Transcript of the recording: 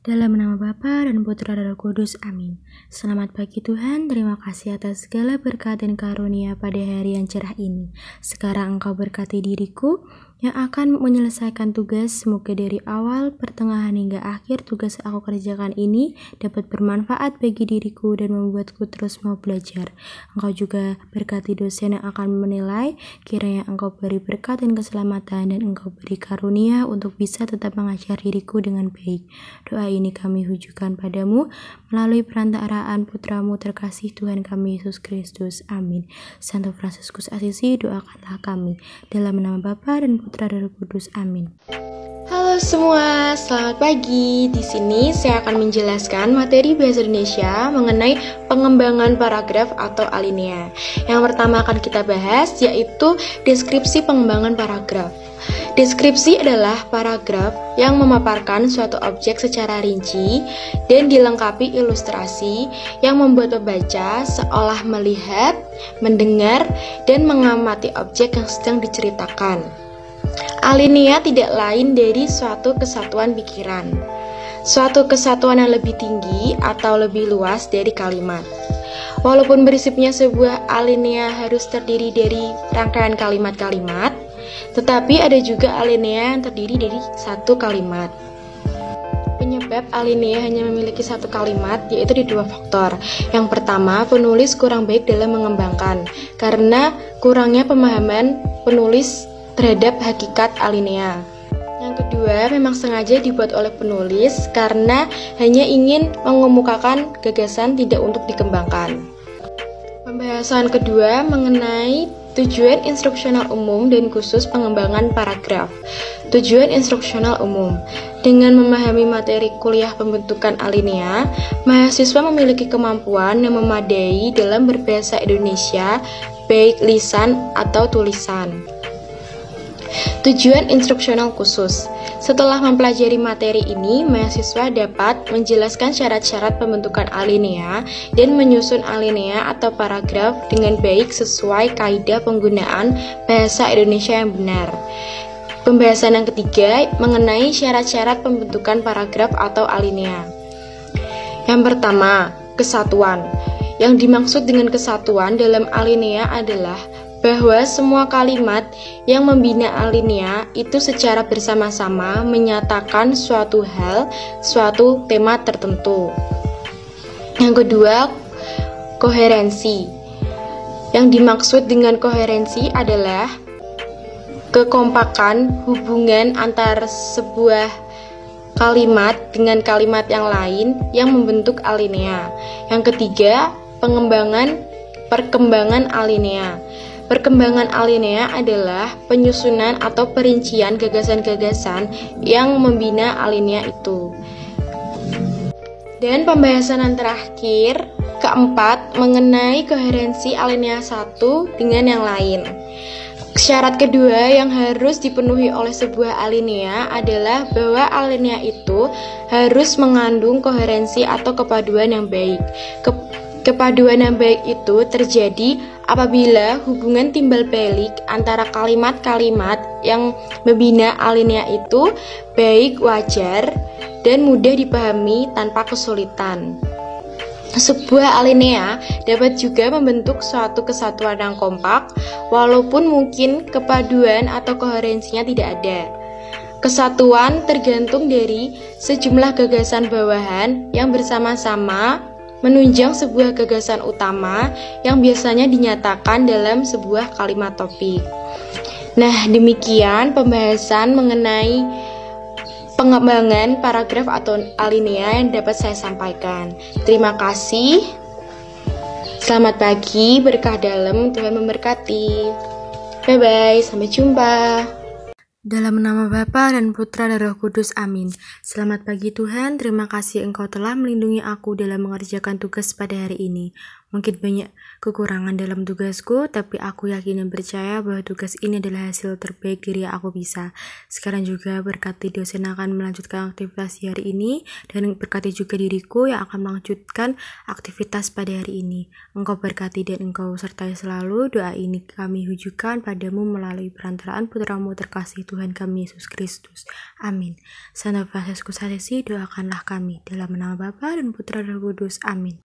Dalam nama Bapa dan Putra dan Roh Kudus, amin. Selamat pagi Tuhan, terima kasih atas segala berkat dan karunia pada hari yang cerah ini. Sekarang Engkau berkati diriku yang akan menyelesaikan tugas. Semoga dari awal, pertengahan hingga akhir tugas aku kerjakan ini dapat bermanfaat bagi diriku dan membuatku terus mau belajar. Engkau juga berkati dosen yang akan menilai, kiranya Engkau beri berkat dan keselamatan dan Engkau beri karunia untuk bisa tetap mengajar diriku dengan baik. Doa ini kami tujukan padamu melalui perantaraan Putramu terkasih Tuhan kami Yesus Kristus. Amin. Santo Fransiskus Asisi, doakanlah kami. Dalam nama Bapa dan Putra dan Roh Kudus. Amin. Halo semua, selamat pagi. Di sini saya akan menjelaskan materi bahasa Indonesia mengenai pengembangan paragraf atau alinea. Yang pertama akan kita bahas yaitu deskripsi pengembangan paragraf. Deskripsi adalah paragraf yang memaparkan suatu objek secara rinci dan dilengkapi ilustrasi yang membuat pembaca seolah melihat, mendengar, dan mengamati objek yang sedang diceritakan. Alinea tidak lain dari suatu kesatuan pikiran, suatu kesatuan yang lebih tinggi atau lebih luas dari kalimat. Walaupun prinsipnya sebuah alinea harus terdiri dari rangkaian kalimat-kalimat, tetapi ada juga alinea yang terdiri dari satu kalimat. Penyebab alinea hanya memiliki satu kalimat yaitu di dua faktor. Yang pertama, penulis kurang baik dalam mengembangkan karena kurangnya pemahaman penulis terhadap hakikat alinea. Yang kedua, memang sengaja dibuat oleh penulis karena hanya ingin mengemukakan gagasan tidak untuk dikembangkan. Pembahasan kedua mengenai tujuan instruksional umum dan khusus pengembangan paragraf. Tujuan instruksional umum. Dengan memahami materi kuliah pembentukan alinea, mahasiswa memiliki kemampuan yang memadai dalam berbahasa Indonesia, baik lisan atau tulisan. Tujuan instruksional khusus. Setelah mempelajari materi ini, mahasiswa dapat menjelaskan syarat-syarat pembentukan alinea dan menyusun alinea atau paragraf dengan baik sesuai kaidah penggunaan bahasa Indonesia yang benar. Pembahasan yang ketiga mengenai syarat-syarat pembentukan paragraf atau alinea. Yang pertama, kesatuan. Yang dimaksud dengan kesatuan dalam alinea adalah bahwa semua kalimat yang membina alinea itu secara bersama-sama menyatakan suatu hal, suatu tema tertentu. Yang kedua, koherensi. Yang dimaksud dengan koherensi adalah kekompakan hubungan antara sebuah kalimat dengan kalimat yang lain yang membentuk alinea. Yang ketiga, perkembangan alinea. Perkembangan alinea adalah penyusunan atau perincian gagasan-gagasan yang membina alinea itu. Dan pembahasan yang terakhir, keempat, mengenai koherensi alinea satu dengan yang lain. Syarat kedua yang harus dipenuhi oleh sebuah alinea adalah bahwa alinea itu harus mengandung koherensi atau kepaduan yang baik. Kepaduan yang baik itu terjadi apabila hubungan timbal balik antara kalimat-kalimat yang membina alinea itu baik, wajar, dan mudah dipahami tanpa kesulitan. Sebuah alinea dapat juga membentuk suatu kesatuan yang kompak, walaupun mungkin kepaduan atau koherensinya tidak ada. Kesatuan tergantung dari sejumlah gagasan bawahan yang bersama-sama menunjang sebuah gagasan utama yang biasanya dinyatakan dalam sebuah kalimat topik. Nah, demikian pembahasan mengenai pengembangan paragraf atau alinea yang dapat saya sampaikan. Terima kasih. Selamat pagi, berkah dalam, Tuhan memberkati. Bye-bye, sampai jumpa. Dalam nama Bapa dan Putra dan Roh Kudus, amin. Selamat pagi Tuhan, terima kasih Engkau telah melindungi aku dalam mengerjakan tugas pada hari ini. Mungkin banyak kekurangan dalam tugasku, tapi aku yakin dan percaya bahwa tugas ini adalah hasil terbaik dari yang aku bisa. Sekarang juga berkati dosen akan melanjutkan aktivitas di hari ini, dan berkati juga diriku yang akan melanjutkan aktivitas pada hari ini. Engkau berkati dan engkau sertai selalu. Doa ini kami hujukan padamu melalui perantaraan putramu terkasih Tuhan kami Yesus Kristus. Amin. Santa Francescus Assisi, doakanlah kami. Dalam nama Bapa dan Putra dan Roh Kudus. Amin.